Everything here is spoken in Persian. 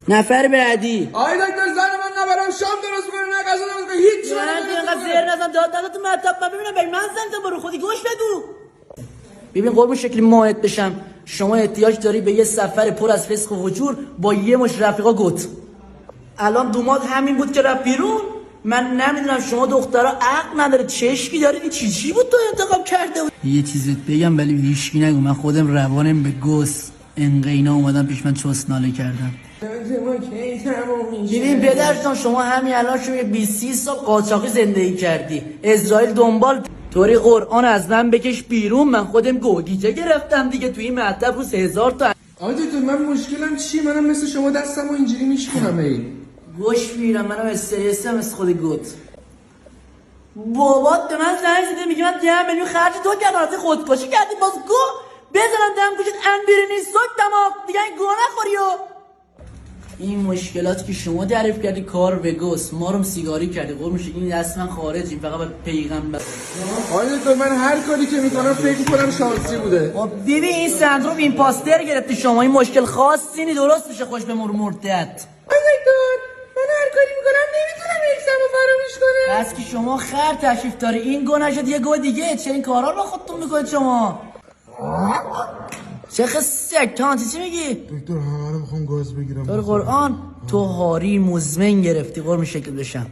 نفر بعدی. آی دکتر زن من نبرم شام درست کنه نه غذا درست کنه هیچ چیزی اینقدر زیر نزن داد تو مطب من ببینم ببین من زن تو برو خودی گوش بگو. ببین قربون شکلی ماهت بشم شما احتیاج داری به یه سفر پر از فسق و فجور با یه مش رفیقا گت. الان دومات همین بود که رفت بیرون. من نمیدونم شما دخترها عقل نداره چشمی دارید این چی بود تو انتخاب کرده بود. یه چیزی بگم ولی هیچکی نگو من خودم روانم به گس انقینا اومدم پیش من چوس ناله کردم. ببین پدرتون شما همین الان شما 20 سال قاچاقی زندگی کردی اسرائیل دنبال طوری قرآن از من بکش بیرون من خودم گوگیجه گرفتم دیگه توی این مطلب رو 3000 تا. آی دکتر من مشکلم چیه منم مثل شما دستمو اینجوری میشکنم این گوش میرم منم استرسم از خود گوت. بابات به من زنگ زده میگه من 10 میلیون خرج تو کردم خودکشی کردی باز گو بزنم دم گوشت انبیری نیست دماغ دیگه این گو نخوری و این مشکلات که شما تعریف کردی کار وگوس ما رو سیگاری کردی قربون این دست من خارجیم فقط به پیغمبر. آی دکتر من هر کاری که میکنم فکر میکنم شانسی بوده. ببین این سندروم این پاستر گرفتی شما این مشکل خاصی نی درست میشه خوش به مرمردت. آی دکتر من هر کاری میکنم نمیتونم یکسمو فراموش کنم. بس که شما خر تشریف داری این گو نشد یه گو دیگه چه این کارا رو خودتون میکنید شما. چه سگ تانتی چی میگی؟ دکتر همه رو میخوام گاز بگیرم. در قرآن تو هاری مزمن گرفتی قرم شکل بشم.